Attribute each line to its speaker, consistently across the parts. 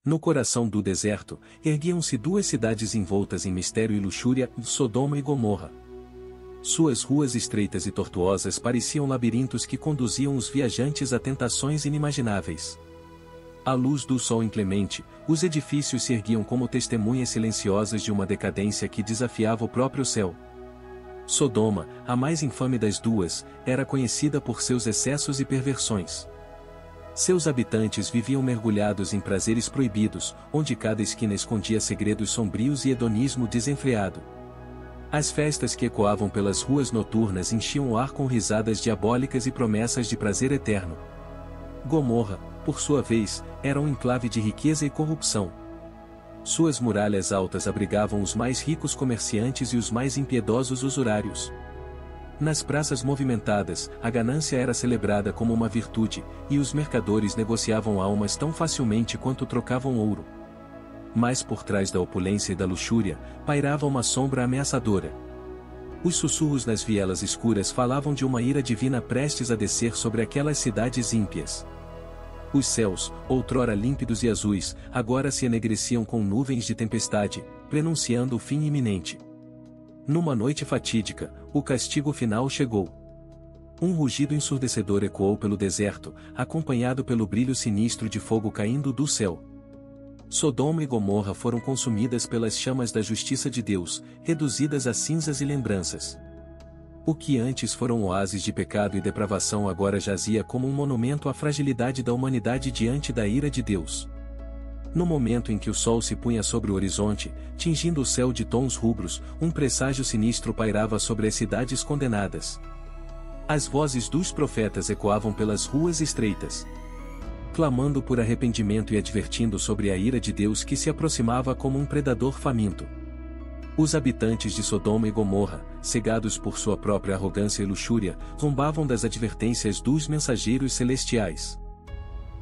Speaker 1: No coração do deserto, erguiam-se duas cidades envoltas em mistério e luxúria, Sodoma e Gomorra. Suas ruas estreitas e tortuosas pareciam labirintos que conduziam os viajantes a tentações inimagináveis. À luz do sol inclemente, os edifícios se erguiam como testemunhas silenciosas de uma decadência que desafiava o próprio céu. Sodoma, a mais infame das duas, era conhecida por seus excessos e perversões. Seus habitantes viviam mergulhados em prazeres proibidos, onde cada esquina escondia segredos sombrios e hedonismo desenfreado. As festas que ecoavam pelas ruas noturnas enchiam o ar com risadas diabólicas e promessas de prazer eterno. Gomorra, por sua vez, era um enclave de riqueza e corrupção. Suas muralhas altas abrigavam os mais ricos comerciantes e os mais impiedosos usurários. Nas praças movimentadas, a ganância era celebrada como uma virtude, e os mercadores negociavam almas tão facilmente quanto trocavam ouro. Mas por trás da opulência e da luxúria, pairava uma sombra ameaçadora. Os sussurros nas vielas escuras falavam de uma ira divina prestes a descer sobre aquelas cidades ímpias. Os céus, outrora límpidos e azuis, agora se enegreciam com nuvens de tempestade, prenunciando o fim iminente. Numa noite fatídica, o castigo final chegou. Um rugido ensurdecedor ecoou pelo deserto, acompanhado pelo brilho sinistro de fogo caindo do céu. Sodoma e Gomorra foram consumidas pelas chamas da justiça de Deus, reduzidas a cinzas e lembranças. O que antes foram oásis de pecado e depravação agora jazia como um monumento à fragilidade da humanidade diante da ira de Deus. No momento em que o sol se punha sobre o horizonte, tingindo o céu de tons rubros, um presságio sinistro pairava sobre as cidades condenadas. As vozes dos profetas ecoavam pelas ruas estreitas, clamando por arrependimento e advertindo sobre a ira de Deus que se aproximava como um predador faminto. Os habitantes de Sodoma e Gomorra, cegados por sua própria arrogância e luxúria, zombavam das advertências dos mensageiros celestiais.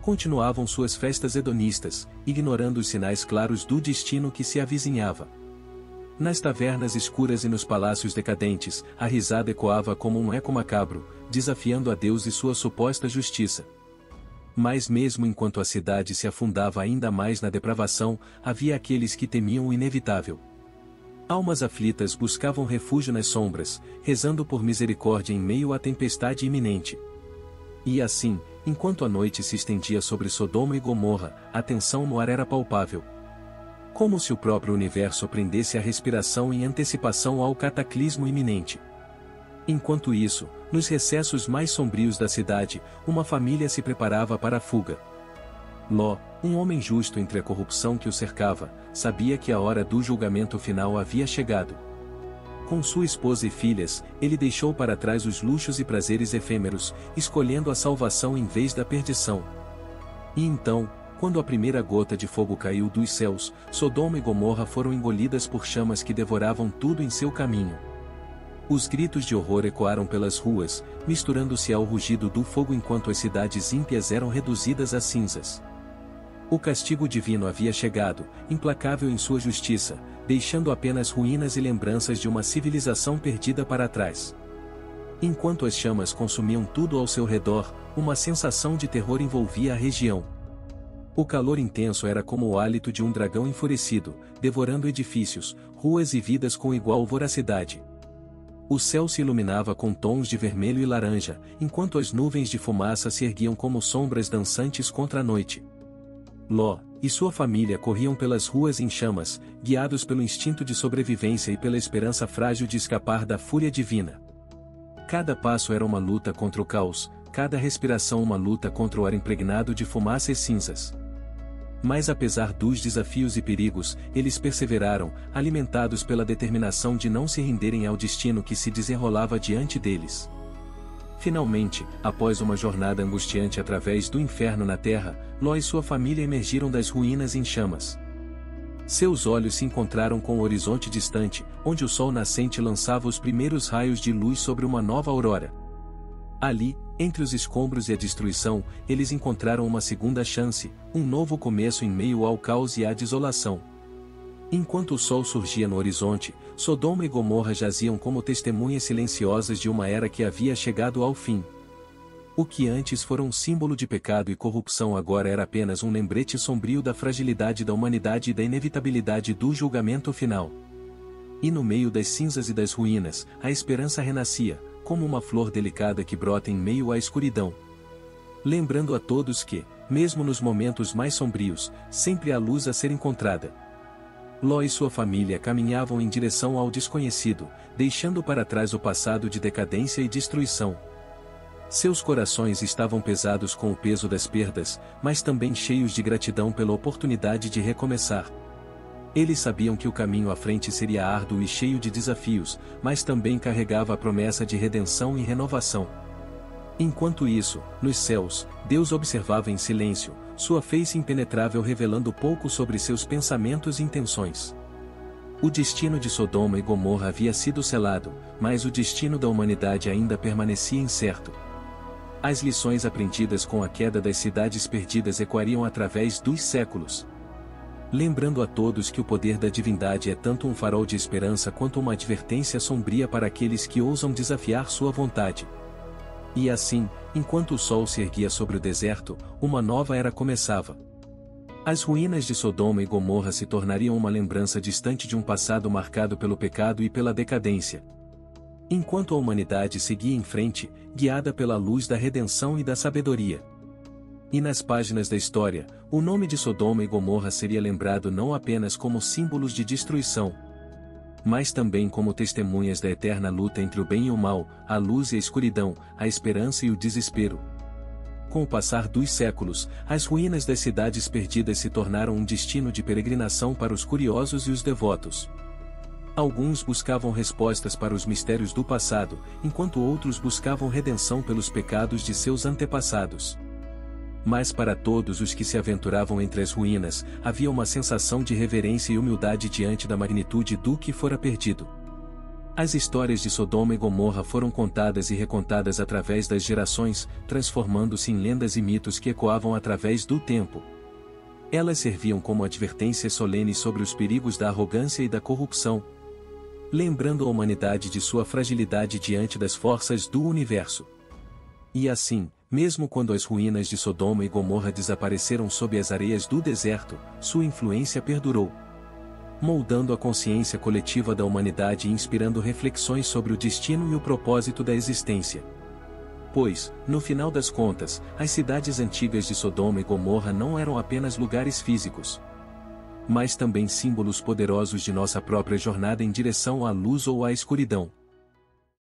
Speaker 1: Continuavam suas festas hedonistas, ignorando os sinais claros do destino que se avizinhava. Nas tavernas escuras e nos palácios decadentes, a risada ecoava como um eco macabro, desafiando a Deus e sua suposta justiça. Mas mesmo enquanto a cidade se afundava ainda mais na depravação, havia aqueles que temiam o inevitável. Almas aflitas buscavam refúgio nas sombras, rezando por misericórdia em meio à tempestade iminente. E assim, enquanto a noite se estendia sobre Sodoma e Gomorra, a tensão no ar era palpável. Como se o próprio universo prendesse a respiração em antecipação ao cataclismo iminente. Enquanto isso, nos recessos mais sombrios da cidade, uma família se preparava para a fuga. Ló, um homem justo entre a corrupção que o cercava, sabia que a hora do julgamento final havia chegado. Com sua esposa e filhas, ele deixou para trás os luxos e prazeres efêmeros, escolhendo a salvação em vez da perdição. E então, quando a primeira gota de fogo caiu dos céus, Sodoma e Gomorra foram engolidas por chamas que devoravam tudo em seu caminho. Os gritos de horror ecoaram pelas ruas, misturando-se ao rugido do fogo enquanto as cidades ímpias eram reduzidas a cinzas. O castigo divino havia chegado, implacável em sua justiça, deixando apenas ruínas e lembranças de uma civilização perdida para trás. Enquanto as chamas consumiam tudo ao seu redor, uma sensação de terror envolvia a região. O calor intenso era como o hálito de um dragão enfurecido, devorando edifícios, ruas e vidas com igual voracidade. O céu se iluminava com tons de vermelho e laranja, enquanto as nuvens de fumaça se erguiam como sombras dançantes contra a noite. Ló e sua família corriam pelas ruas em chamas, guiados pelo instinto de sobrevivência e pela esperança frágil de escapar da fúria divina. Cada passo era uma luta contra o caos, cada respiração uma luta contra o ar impregnado de fumaça e cinzas. Mas apesar dos desafios e perigos, eles perseveraram, alimentados pela determinação de não se renderem ao destino que se desenrolava diante deles. Finalmente, após uma jornada angustiante através do inferno na terra, Ló e sua família emergiram das ruínas em chamas. Seus olhos se encontraram com o horizonte distante, onde o sol nascente lançava os primeiros raios de luz sobre uma nova aurora. Ali, entre os escombros e a destruição, eles encontraram uma segunda chance, um novo começo em meio ao caos e à desolação. Enquanto o sol surgia no horizonte, Sodoma e Gomorra jaziam como testemunhas silenciosas de uma era que havia chegado ao fim. O que antes fora um símbolo de pecado e corrupção agora era apenas um lembrete sombrio da fragilidade da humanidade e da inevitabilidade do julgamento final. E no meio das cinzas e das ruínas, a esperança renascia, como uma flor delicada que brota em meio à escuridão. Lembrando a todos que, mesmo nos momentos mais sombrios, sempre há luz a ser encontrada. Ló e sua família caminhavam em direção ao desconhecido, deixando para trás o passado de decadência e destruição. Seus corações estavam pesados com o peso das perdas, mas também cheios de gratidão pela oportunidade de recomeçar. Eles sabiam que o caminho à frente seria árduo e cheio de desafios, mas também carregava a promessa de redenção e renovação. Enquanto isso, nos céus, Deus observava em silêncio, sua face impenetrável revelando pouco sobre seus pensamentos e intenções. O destino de Sodoma e Gomorra havia sido selado, mas o destino da humanidade ainda permanecia incerto. As lições aprendidas com a queda das cidades perdidas ecoariam através dos séculos. Lembrando a todos que o poder da divindade é tanto um farol de esperança quanto uma advertência sombria para aqueles que ousam desafiar sua vontade. E assim, enquanto o sol se erguia sobre o deserto, uma nova era começava. As ruínas de Sodoma e Gomorra se tornariam uma lembrança distante de um passado marcado pelo pecado e pela decadência. Enquanto a humanidade seguia em frente, guiada pela luz da redenção e da sabedoria. E nas páginas da história, o nome de Sodoma e Gomorra seria lembrado não apenas como símbolos de destruição, mas também como testemunhas da eterna luta entre o bem e o mal, a luz e a escuridão, a esperança e o desespero. Com o passar dos séculos, as ruínas das cidades perdidas se tornaram um destino de peregrinação para os curiosos e os devotos. Alguns buscavam respostas para os mistérios do passado, enquanto outros buscavam redenção pelos pecados de seus antepassados. Mas para todos os que se aventuravam entre as ruínas, havia uma sensação de reverência e humildade diante da magnitude do que fora perdido. As histórias de Sodoma e Gomorra foram contadas e recontadas através das gerações, transformando-se em lendas e mitos que ecoavam através do tempo. Elas serviam como advertências solenes sobre os perigos da arrogância e da corrupção, lembrando a humanidade de sua fragilidade diante das forças do universo. E assim, mesmo quando as ruínas de Sodoma e Gomorra desapareceram sob as areias do deserto, sua influência perdurou, moldando a consciência coletiva da humanidade e inspirando reflexões sobre o destino e o propósito da existência. Pois, no final das contas, as cidades antigas de Sodoma e Gomorra não eram apenas lugares físicos, mas também símbolos poderosos de nossa própria jornada em direção à luz ou à escuridão.